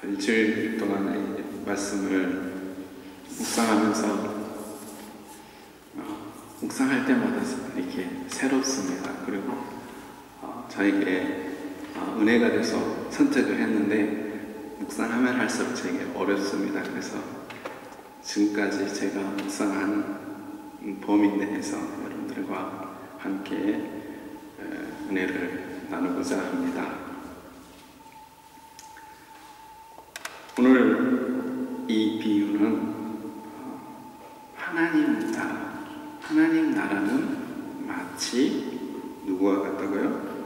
일주일 동안의 말씀을 묵상하면서 묵상할 때마다 이렇게 새롭습니다. 그리고 저에게 은혜가 돼서 선택을 했는데 묵상하면 할수록 제게 어렵습니다. 그래서 지금까지 제가 묵상한 범위 내에서 여러분들과 함께 은혜를 나누고자 합니다. 오늘 이 비유는 하나님 나라는 마치 누구와 같다고요?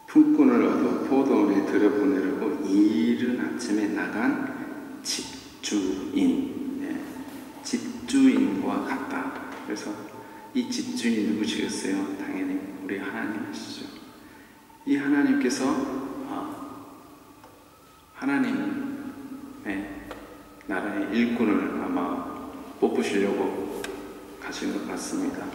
품꾼을 얻어 포도원에 들여보내려고 이른 아침에 나간 집주인과 같다. 그래서 이 집주인이 누구시겠어요? 당연히 우리 하나님이시죠. 이 하나님께서 하나님의 나라의 일꾼을 아마 뽑으시려고 가신 것 같습니다.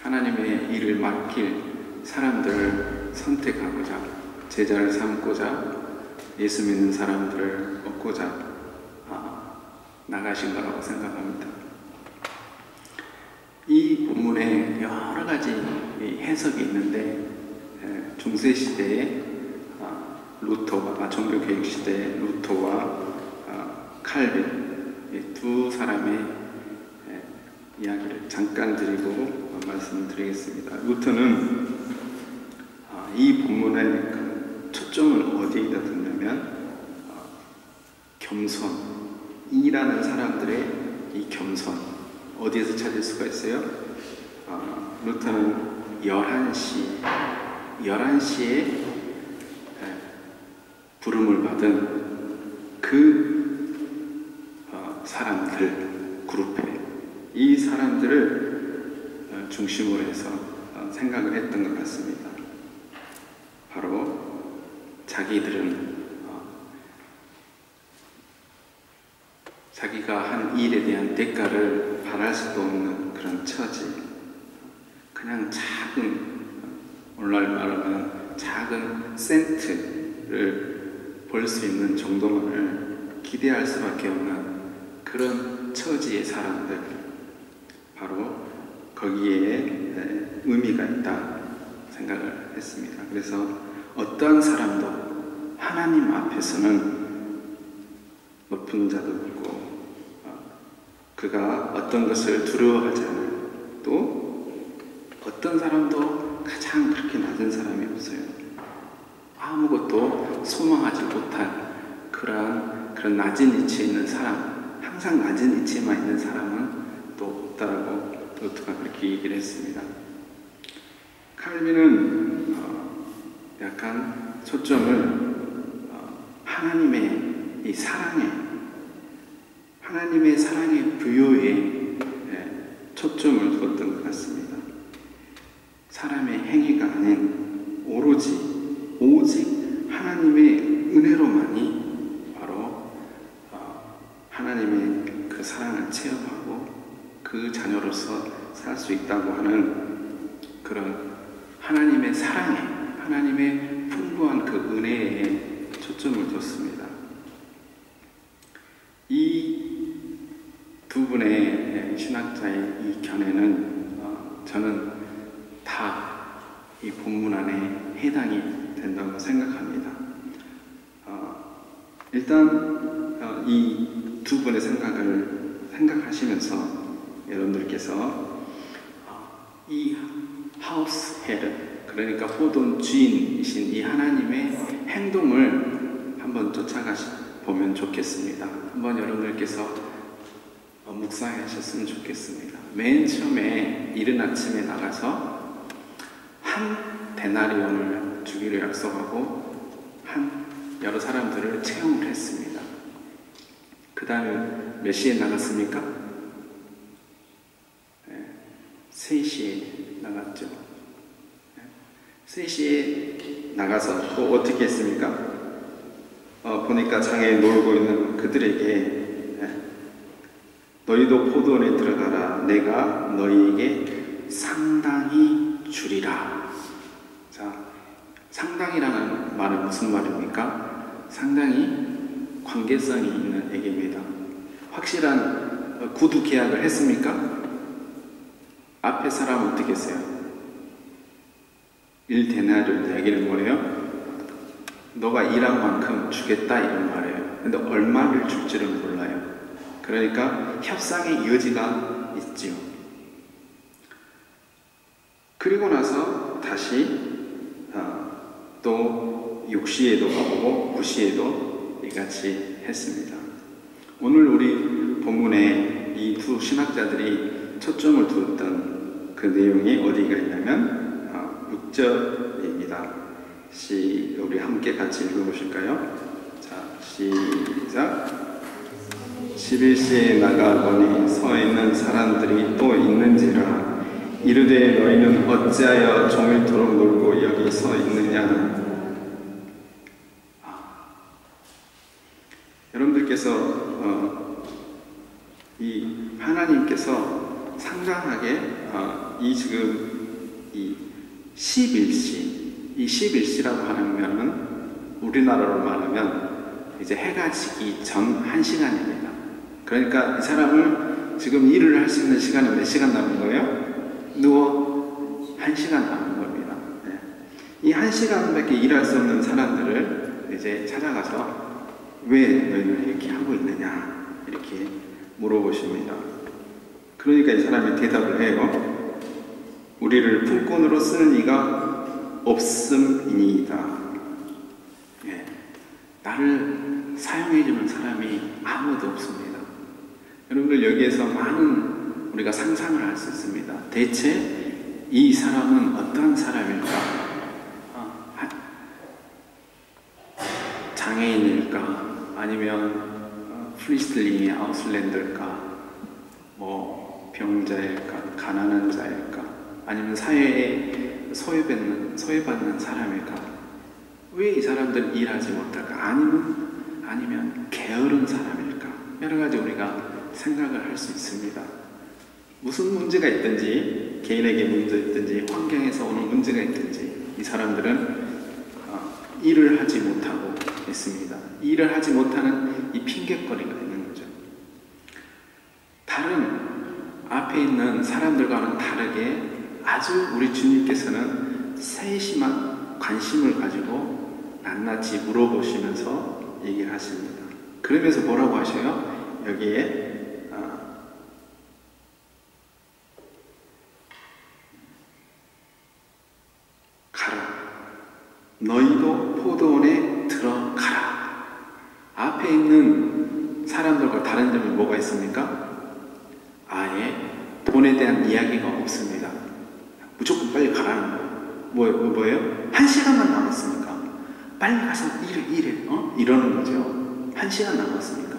하나님의 일을 맡길 사람들을 선택하고자, 제자를 삼고자, 예수 믿는 사람들을 얻고자 나가신 거라고 생각합니다. 이 본문에 여러 가지 해석이 있는데 중세시대에 종교개혁 시대에 루터와 칼빈 두 사람의 이야기를 잠깐 드리고 말씀드리겠습니다. 루터는 이 본문의 초점을 어디에다 뒀냐면 겸손, 일하는 사람들의 이 겸손 어디에서 찾을 수가 있어요? 루터는 11시에 부름을 받은 그 사람들 그룹에 이 사람들을 중심으로 해서 생각을 했던 것 같습니다. 바로 자기들은 자기가 한 일에 대한 대가를 바랄 수도 없는 그런 처지, 그냥 오늘날 말하면 작은 센트를 벌 수 있는 정도만을 기대할 수밖에 없는 그런 처지의 사람들, 바로 거기에 의미가 있다 생각을 했습니다. 그래서 어떠한 사람도 하나님 앞에서는 높은 자도 없고 그가 어떤 것을 두려워하지 않아요. 또 어떤 사람도 가장 그렇게 낮은 사람이 없어요. 아무것도 소망하지 못할 그런 낮은 위치에 있는 사람, 항상 낮은 위치에만 있는 사람은 또 없다라고 루터가 그렇게 얘기를 했습니다. 칼빈은 약간 초점을 하나님의 이 하나님의 사랑의 부여에 초점을 두었던 것 같습니다. 사람의 행위가 아닌 오직 하나님의 은혜로만이 바로 하나님의 그 사랑을 체험하고 그 자녀로서 살 수 있다고 하는 그런 하나님의 사랑에, 하나님의 풍부한 그 은혜에 초점을 뒀습니다. 이 두 분의 신학자의 이 견해는 저는 다 이 본문 안에 해당이 된다고 생각합니다. 일단 이 두 분의 생각하시면서 여러분들께서 이 하우스 헤드, 그러니까 포도원 주인이신 이 하나님의 행동을 한번 쫓아가보면 좋겠습니다. 한번 여러분들께서 묵상하셨으면 좋겠습니다. 맨 처음에 이른 아침에 나가서 한 데나리온을 주기로 약속하고 여러 사람들을 채용을 했습니다. 그 다음에 몇 시에 나갔습니까? 3시에 나갔죠. 3시에 나가서 또 어떻게 했습니까? 보니까 장에 놀고 있는 그들에게 너희도 포도원에 들어가라. 내가 너희에게 상당히 주리라. 자, 상당이라는 말은 무슨 말입니까? 상당히 관계성이 있는 얘기입니다. 확실한 구두 계약을 했습니까? 앞에 사람은 어떻게 했어요? 1데나리온 이야기는 뭐예요? 너가 일한 만큼 주겠다 이런 말이에요. 근데 얼마를 줄지는 몰라요. 그러니까 협상의 여지가 있지요. 그리고 나서 다시 또 6시에도 가보고 9시에도 이같이 했습니다. 오늘 우리 본문에 이 두 신학자들이 초점을 두었던 그 내용이 어디가 있냐면 6절입니다. 우리 함께 같이 읽어보실까요? 자, 시작. 11시에 나가보니 서 있는 사람들이 또 있는지라. 이르되 너희는 어찌하여 종일토록 놀고 여기 서 있느냐. 여러분들께서 이 하나님께서 상당하게 이 지금 이 11시 이 11시라고 하면은 우리나라로 말하면 이제 해가 지기 전 1시간입니다. 그러니까 이 사람을 지금 일을 할 수 있는 시간은 몇 시간 남은 거예요? 누워 1시간 남은 겁니다. 네. 이 1시간밖에 일할 수 없는 사람들을 이제 찾아가서 왜 너희는 이렇게 하고 있느냐 이렇게 물어보십니다. 그러니까 이 사람이 대답을 해요. 우리를 품꾼으로 쓰는 이가 없음이니이다. 예. 나를 사용해주는 사람이 아무도 없습니다. 여러분들 여기에서 많은 우리가 상상을 할 수 있습니다. 대체 이 사람은 어떤 사람일까? 장애인일까? 아니면 프리스틀링의 아웃슬랜더일까? 뭐 병자일까? 가난한 자일까? 아니면 사회에 소외받는 사람일까? 왜 이 사람들은 일하지 못할까? 아니면 게으른 사람일까? 여러 가지 우리가 생각을 할 수 있습니다. 무슨 문제가 있든지, 개인에게 문제가 있든지, 환경에서 오는 문제가 있든지 이 사람들은 일을 하지 못하고 있습니다. 일을 하지 못하는 이 핑계거리가 있는 거죠. 다른 앞에 있는 사람들과는 다르게 아주 우리 주님께서는 세심한 관심을 가지고 낱낱이 물어보시면서 얘기를 하십니다. 그러면서 뭐라고 하셔요? 여기에 가라. 너희도 포도원에 들어가라. 앞에 있는 사람들과 다른 점이 뭐가 있습니까? 아예 돈에 대한 이야기가 없습니다. 무조건 빨리 가라는 거예요. 뭐예요? 1시간만 남았으니까 빨리 가서 일해 이러는 거죠. 1시간 남았으니까.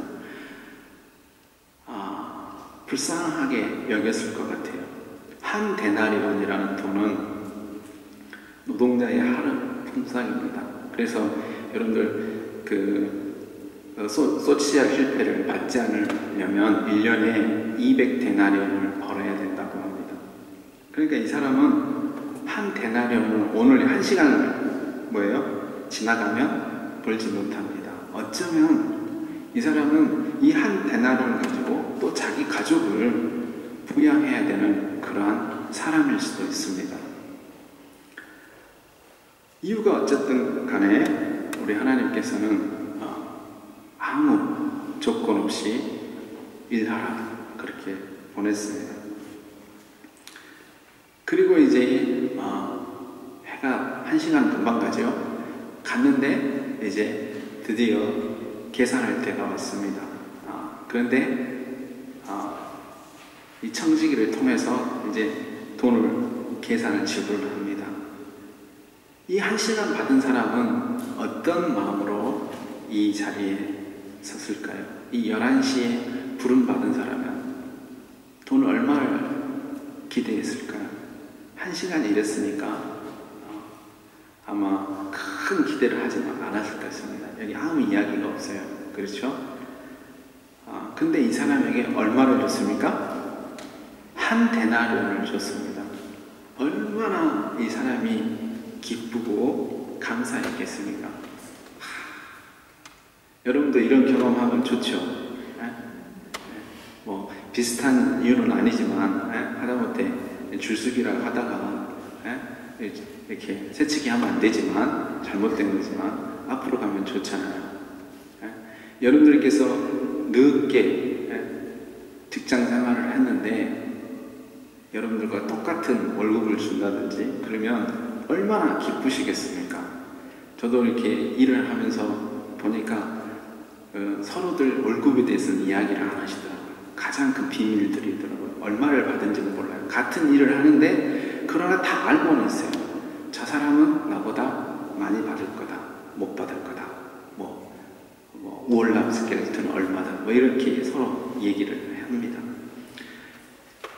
불쌍하게 여겼을 것 같아요. 한 데나리온이라는 돈은 노동자의 하루 품삯입니다. 그래서 여러분들 소치알 실패를 받지 않으려면 1년에 200데나리온을 벌어야 된다고 합니다. 그러니까 이 사람은 한 데나리온을 오늘 1시간을 지나가면 벌지 못합니다. 어쩌면 이 사람은 이 한 데나리온을 가지고 또 자기 가족을 부양해야 되는 그러한 사람일 수도 있습니다. 이유가 어쨌든 간에 우리 하나님께서는 아무 조건 없이 일하라 그렇게 보냈습니다. 그리고 이제 해가 1시간 금방 가죠. 갔는데 이제 드디어 계산할 때가 왔습니다. 그런데 이 청지기를 통해서 이제 돈을 계산을 지불합니다. 이 1시간 받은 사람은 어떤 마음으로 이 자리에 섰을까요? 이 11시에 부름받은 사람은 돈을 얼마를 기대했을까요? 1시간이 이랬으니까 아마 큰 기대를 하지 않았을 것입니다. 여기 아무 이야기가 없어요. 그렇죠? 근데 이 사람에게 얼마를 줬습니까? 한 데나리온을 줬습니다. 얼마나 이 사람이 기쁘고 감사했겠습니까? 여러분도 이런 경험하면 좋죠. 뭐 비슷한 이유는 아니지만 하다못해 줄서기라고 하다가 이렇게 새치기 하면 안 되지만 잘못된 거지만 앞으로 가면 좋잖아요. 여러분들께서 늦게 직장 생활을 했는데 여러분들과 똑같은 월급을 준다든지 그러면 얼마나 기쁘시겠습니까? 저도 이렇게 일을 하면서 보니까 서로들 월급에 대해서는 이야기를 안 하시더라고요. 가장 큰 비밀들이더라고요. 얼마를 받은지는 몰라요. 같은 일을 하는데 그러나 다 알고는 있어요. 저 사람은 나보다 많이 받을 거다, 못 받을 거다, 뭐 우월남 스켈레톤은 얼마다, 뭐 이렇게 서로 얘기를 합니다.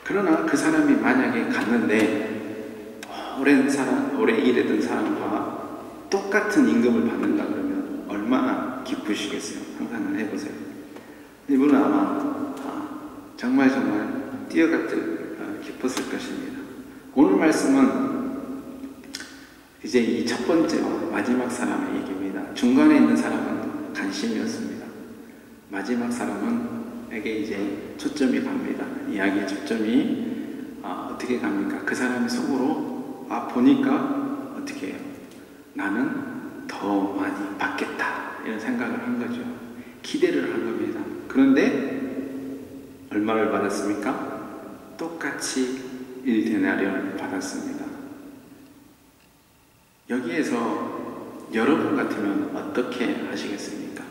그러나 그 사람이 만약에 갔는데 오래 일했던 사람과 똑같은 임금을 받는다 그러면 얼마나 기쁘시겠어요. 상상을 해보세요. 이분은 아마 정말 뛰어갔을 기뻤을 것입니다. 오늘 말씀은 이제 이 첫 번째와 마지막 사람의 얘기입니다. 중간에 있는 사람은 관심이었습니다. 마지막 사람에게 이제 초점이 갑니다. 이야기의 초점이 어떻게 갑니까? 그 사람의 속으로 보니까 어떻게 해요? 나는 더 많이 받겠다 이런 생각을 한 거죠. 기대를 한 겁니다. 그런데 얼마를 받았습니까? 똑같이 1데나리온을 받았습니다. 여기에서 여러분 같으면 어떻게 하시겠습니까?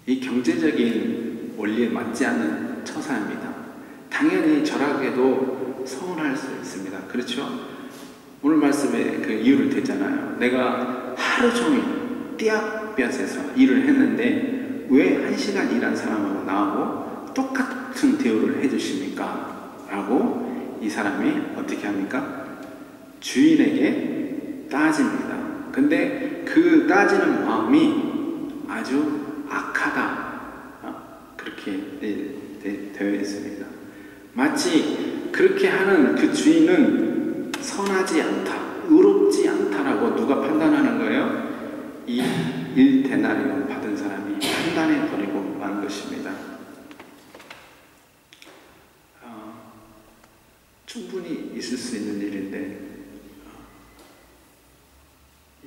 이 경제적인 원리에 맞지 않는 처사입니다. 당연히 절하게도 서운할 수 있습니다. 그렇죠? 오늘 말씀에 그 이유를 댔잖아요. 내가 하루 종일 띠약볕에서 일을 했는데 왜 1시간 일한 사람하고 나하고 똑같은 대우를 해주십니까? 라고 이 사람이 어떻게 합니까? 주인에게 따집니다. 근데 그 따지는 마음이 아주 악하다. 그렇게 되어 있습니다. 마치 그렇게 하는 그 주인은 선하지 않다, 의롭지 않다라고 누가 판단하는 거예요? 이 1데나리온 받은 사람이 판단해 버리고 만 것입니다. 충분히 있을 수 있는 일인데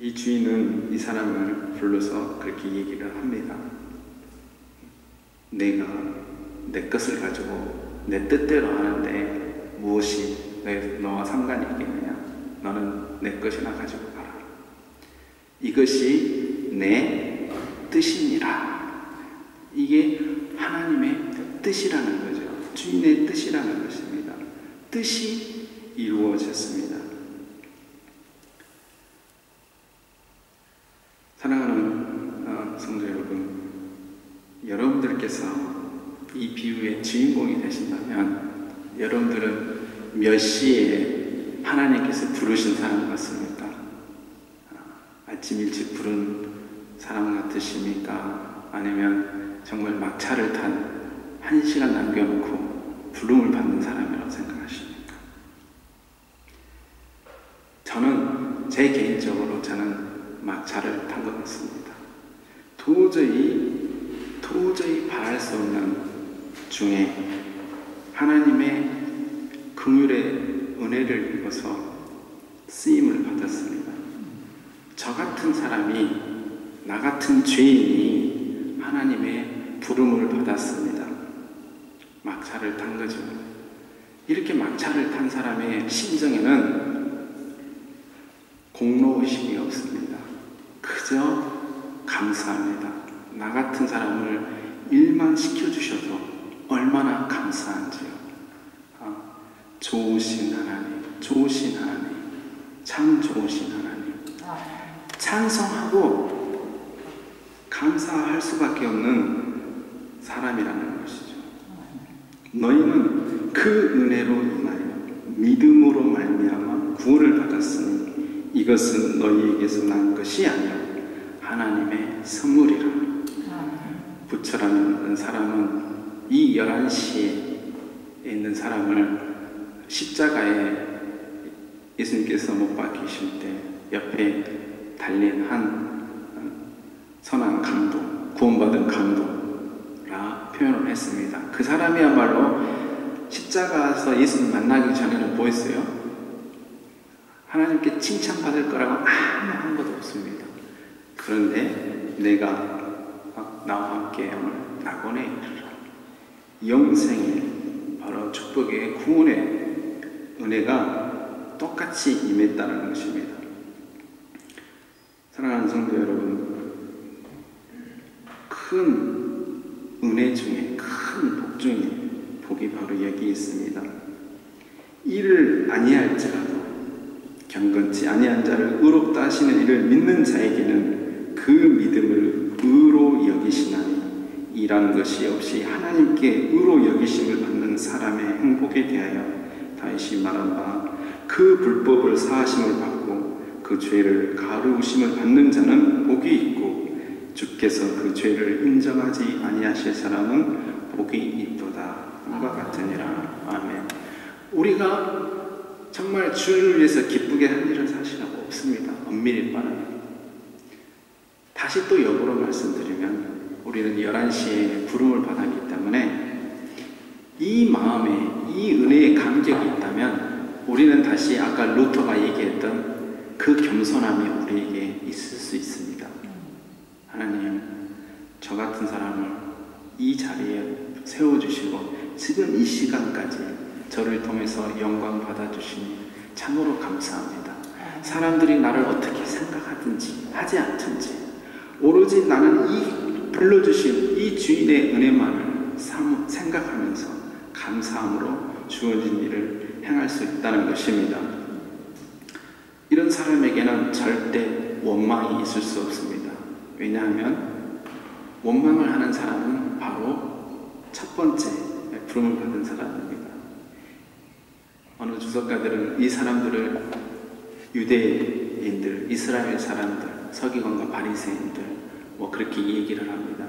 이 주인은 이 사람을 불러서 그렇게 얘기를 합니다. 내가 내 것을 가지고 내 뜻대로 하는데 무엇이 너와 상관이 있겠느냐? 너는 내 것이나 가지고 가라. 이것이 내 뜻이니라. 이게 하나님의 뜻이라는 거죠. 주인의 뜻이라는 것입니다. 뜻이 이루어졌습니다. 사랑하는 성도 여러분, 여러분들께서 이 비유의 주인공이 되신다면 여러분들은 몇 시에 하나님께서 부르신 사람 같습니까? 아침 일찍 부른 사람 같으십니까? 아니면 정말 막차를 탄 1시간 남겨놓고 부름을 받는 사람이라고 생각하십니까? 제 개인적으로 저는 막차를 탄 것 같습니다. 도저히 바랄 수 없는 중에 하나님의 긍휼의 은혜를 입어서 쓰임을 받았습니다. 저 같은 사람이, 나 같은 죄인이 하나님의 부름을 받았습니다. 막차를 탄 거죠. 이렇게 막차를 탄 사람의 심정에는 공로의식이 없습니다. 그저 감사합니다. 나 같은 사람을 일만 시켜주셔도 얼마나 감사한지요. 좋으신 하나님, 참 좋으신 하나님. 찬성하고 감사할 수밖에 없는 사람이라는 것이죠. 너희는 그 은혜로 인하여 믿음으로 말미암아 구원을 받았으니 이것은 너희에게서 난 것이 아니요 하나님의 선물이라. 부처라는 사람은 이 11시에 있는 사람을 십자가에 예수님께서 못 박히실 때 옆에 달린 한 선한 강도, 구원받은 강도라 표현을 했습니다. 그 사람이야말로 십자가에서 예수님 만나기 전에는 뭐였어요? 하나님께 칭찬받을 거라고 한 것도 없습니다. 그런데 내가 나와 함께 낙원에 이르라. 영생의 바로 축복의 구원의 은혜가 똑같이 임했다는 것입니다. 사랑하는 성도 여러분, 큰 은혜 중에, 큰 복 중에 복이 바로 여기 있습니다. 이를 아니할지라도 경건치 아니한 자를 의롭다 하시는 이를 믿는 자에게는 그 믿음을 의로 여기시나니 이란 것이 없이 하나님께 의로 여기심을 받는 사람의 행복에 대하여 다윗이 말한 바 그 불법을 사하심을 받고 그 죄를 가르우심을 받는 자는 복이 있고 주께서 그 죄를 인정하지 아니하실 사람은 복이 있도다 함과 같으니라. 아멘. 우리가 정말 주를 위해서 기쁘게 한 일은 사실 없습니다. 엄밀히 말하면. 다시 또 역으로 말씀드리면 우리는 11시에 부름을 받았기 때문에 이 마음에 이 은혜의 감격이 있다면 우리는 다시 아까 루터가 얘기했던 그 겸손함이 우리에게 있을 수 있습니다. 하나님, 저 같은 사람을 이 자리에 세워주시고 지금 이 시간까지 저를 통해서 영광 받아주시니 참으로 감사합니다. 사람들이 나를 어떻게 생각하든지 하지 않든지 오로지 나는 이 불러주신 이 주인의 은혜만을 생각하면서 감사함으로 주어진 일을 행할 수 있다는 것입니다. 이런 사람에게는 절대 원망이 있을 수 없습니다. 왜냐하면 원망을 하는 사람은 바로 첫 번째 부름을 받은 사람입니다. 어느 주석가들은 이 사람들을 유대인들, 이스라엘 사람들, 서기관과 바리새인들 그렇게 얘기를 합니다.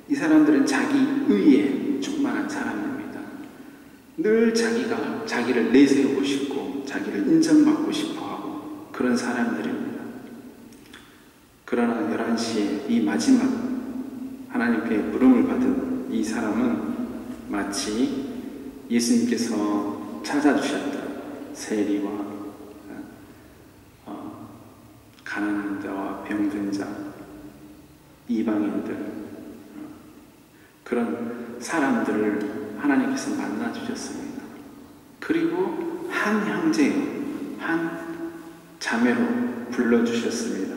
이 사람들은 자기 의에 충만한 사람입니다. 늘 자기가 자기를 내세우고 싶고 자기를 인정받고 싶어하고 그런 사람들입니다. 그러나 11시에 이 마지막 하나님께 부름을 받은 이 사람은 마치 예수님께서 찾아주셨던 세리와 가난한 자와 병든 자, 이방인들 그런 사람들을 하나님께서 만나주셨습니다. 그리고 한 형제요, 한 자매로 불러주셨습니다.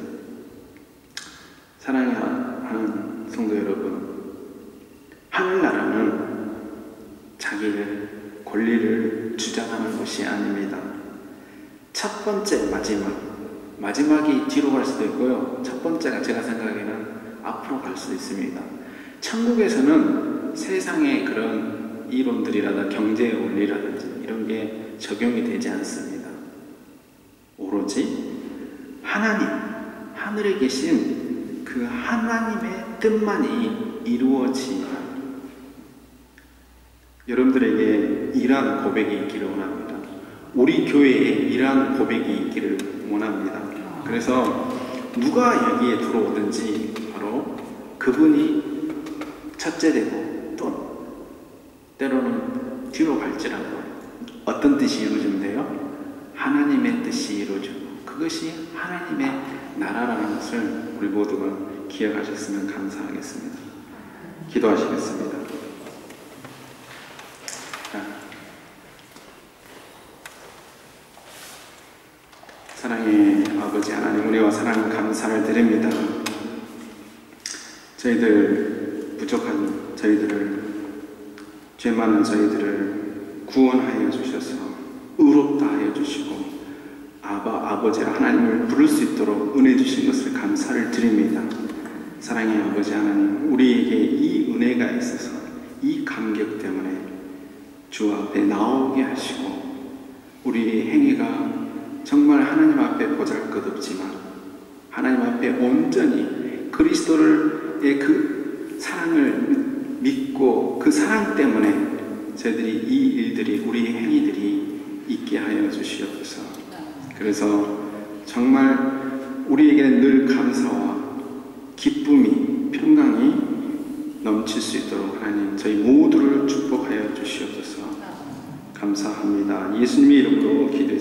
사랑하는 성도 여러분, 하늘나라는 자기의 권리를 주장하는 것이 아닙니다. 첫 번째 마지막이 뒤로 갈 수도 있고요. 첫 번째가 제가 생각에는 앞으로 갈 수도 있습니다. 천국에서는 세상의 그런 이론들이라든지 경제의 원리라든지 이런 게 적용이 되지 않습니다. 오로지 하나님, 하늘에 계신 그 하나님의 뜻만이 이루어지는 여러분들에게 이러한 고백이 있기를 원합니다. 우리 교회에 이러한 고백이 있기를 원합니다. 그래서 누가 여기에 들어오든지 바로 그분이 첫째 되고 또 때로는 뒤로 갈지라도 어떤 뜻이 이루어진대요? 하나님의 뜻이 이루어지고 그것이 하나님의 나라라는 것을 우리 모두가 기억하셨으면 감사하겠습니다. 기도하시겠습니다. 사랑의 아버지 하나님, 은혜와 사랑 감사를 드립니다. 저희들 부족한 저희들을, 죄 많은 저희들을 구원하여 주셔서 의롭다 하여 주시고 아버지 하나님을 부를 수 있도록 은혜 주신 것을 감사를 드립니다. 사랑의 아버지 하나님, 우리에게 이 은혜가 있어서 이 감격 때문에 주 앞에 나오게 하시고 우리의 행위가 정말 하나님 앞에 보잘것없지만 하나님 앞에 온전히 그리스도의 그 사랑을 믿고 그 사랑 때문에 저희들이 이 일들이 우리의 행위들이 있게 하여 주시옵소서. 그래서 정말 우리에게는 늘 감사와 기쁨이 넘칠 수 있도록 하나님 저희 모두를 축복하여 주시옵소서. 감사합니다. 예수님의 이름으로 기도